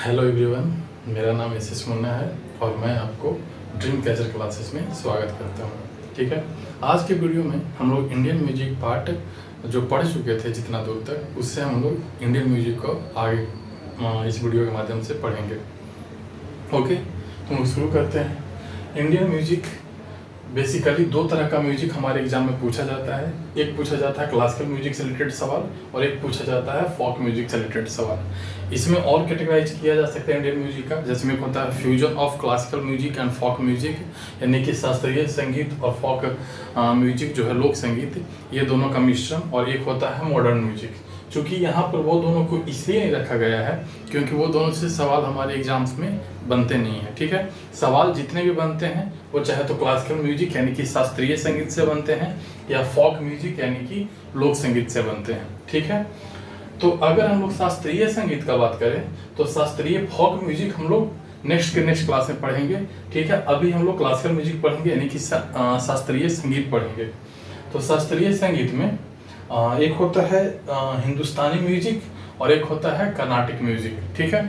Hello everyone, मेरा नाम S Munna है और मैं आपको ड्रीम कैचर क्लासेस में स्वागत करता हूँ। ठीक है, आज के वीडियो में हम लोग इंडियन म्यूजिक पार्ट जो पढ़ चुके थे जितना दूर तक, उससे हम लोग इंडियन म्यूजिक को आगे इस वीडियो के माध्यम से पढ़ेंगे। ओके, तो हम शुरू करते हैं। इंडियन म्यूजिक बेसिकली दो तरह का म्यूजिक हमारे एग्जाम में पूछा जाता है। एक पूछा जाता है क्लासिकल म्यूजिक से रिलेटेड सवाल और एक पूछा जाता है फोक म्यूजिक से रिलेटेड सवाल। इसमें और कैटेगराइज किया जा सकता है इंडियन म्यूजिक का, जैसे में होता है fusion of classical music and folk music, यानी कि शास्त्रीय संगीत और फोक म्यूजिक जो है लोक संगीत, ये दोनों का मिश्रण। और एक होता है मॉडर्न म्यूजिक। चूँकि यहाँ पर वो दोनों को इसलिए नहीं रखा गया है क्योंकि वो दोनों से सवाल हमारे एग्जाम्स में बनते नहीं हैं। ठीक है, सवाल जितने भी बनते हैं वो चाहे तो क्लासिकल म्यूजिक यानी कि शास्त्रीय संगीत से बनते हैं या फोक म्यूजिक यानी कि लोक संगीत से बनते हैं। ठीक है, तो अगर हम लोग शास्त्रीय संगीत का बात करें तो शास्त्रीय फोक म्यूजिक हम लोग नेक्स्ट क्लास में पढ़ेंगे। ठीक है, अभी हम लोग क्लासिकल म्यूजिक पढ़ेंगे यानी कि शास्त्रीय संगीत पढ़ेंगे। तो शास्त्रीय संगीत में एक होता है हिंदुस्तानी म्यूजिक और एक होता है कर्नाटिक म्यूजिक। ठीक है,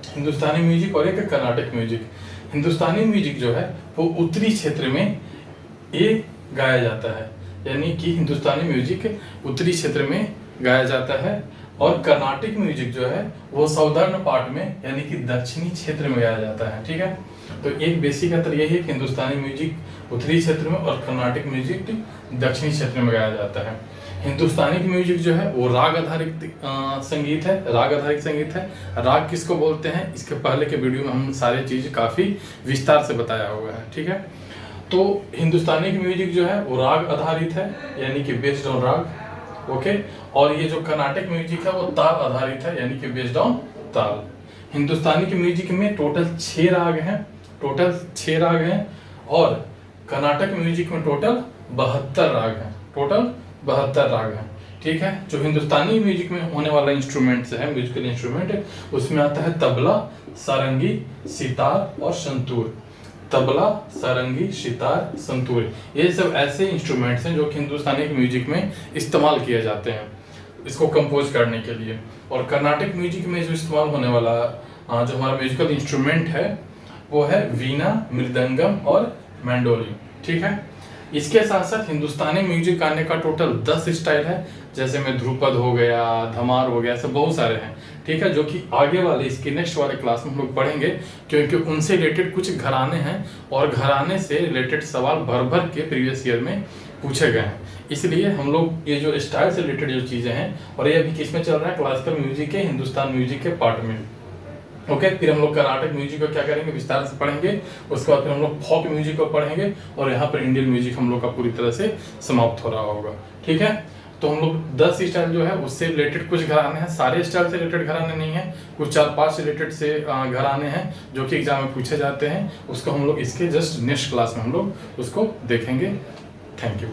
हिंदुस्तानी म्यूजिक और एक कर्नाटिक म्यूजिक। हिंदुस्तानी म्यूजिक जो है वो उत्तरी क्षेत्र में ये गाया जाता है, यानी कि हिंदुस्तानी म्यूजिक उत्तरी क्षेत्र में गाया जाता है। और कर्नाटिक म्यूजिक जो है वो साउदर्न पार्ट में यानी कि दक्षिणी क्षेत्र में गाया जाता है। ठीक है, तो एक बेसिक अंतर यही है कि हिंदुस्तानी म्यूजिक उत्तरी क्षेत्र में और कर्नाटिक म्यूजिक दक्षिणी क्षेत्र में गाया जाता है। हिंदुस्तानी म्यूजिक जो है वो राग आधारित संगीत है, राग आधारित संगीत है। राग किसको बोलते हैं इसके पहले के वीडियो में हम सारी चीज़ काफ़ी विस्तार से बताया हुआ है। ठीक है, तो हिंदुस्तानी म्यूजिक जो है वो राग आधारित है यानी कि बेस्ड ऑन राग। ओके, और ये जो कर्नाटिक म्यूजिक है वो ताल आधारित है यानी कि बेस्ड ऑन ताल। हिंदुस्तानी की म्यूजिक में टोटल 6 राग हैं और कर्नाटक म्यूजिक में टोटल 72 राग हैं। ठीक है, जो हिंदुस्तानी म्यूजिक में होने वाला इंस्ट्रूमेंट्स है, म्यूजिकल इंस्ट्रूमेंट, उसमें आता है तबला, सारंगी, सितार और संतूर। तबला, सारंगी, सितार, संतूर, ये सब ऐसे इंस्ट्रूमेंट्स हैं जो कि हिंदुस्तानी म्यूजिक में इस्तेमाल किए जाते हैं इसको कंपोज करने के लिए। और कर्नाटिक म्यूजिक में जो इस्तेमाल होने वाला जो हमारा म्यूजिकल इंस्ट्रूमेंट है वो है वीणा, मृदंगम और मैंडोलिन। ठीक है, इसके साथ साथ हिंदुस्तानी म्यूजिक गाने का टोटल 10 स्टाइल है, जैसे में ध्रुपद हो गया, धमार हो गया, ऐसे बहुत सारे हैं। ठीक है, जो कि आगे वाले इसके नेक्स्ट वाले क्लास में हम लोग पढ़ेंगे क्योंकि उनसे रिलेटेड कुछ घराने हैं और घराने से रिलेटेड सवाल भर के प्रीवियस ईयर में पूछे गए हैं। इसलिए हम लोग ये जो स्टाइल से रिलेटेड जो चीज़ें हैं, और ये अभी किस में चल रहा है, क्लासिकल म्यूजिक के हिंदुस्तान म्यूजिक के पार्ट में। ओके, फिर हम लोग कर्नाटक म्यूजिक को क्या करेंगे, विस्तार से पढ़ेंगे। उसके बाद फिर हम लोग फोक म्यूजिक को पढ़ेंगे और यहाँ पर इंडियन म्यूजिक हम लोग का पूरी तरह से समाप्त हो रहा होगा। ठीक है, तो हम लोग 10 स्टाइल जो है उससे रिलेटेड कुछ घराने हैं, सारे स्टाइल से रिलेटेड घराने नहीं है, कुछ 4-5 से रिलेटेड से घराने हैं जो कि एग्जाम में पूछे जाते हैं। उसको हम लोग इसके जस्ट नेक्स्ट क्लास में हम लोग उसको देखेंगे। Thank you.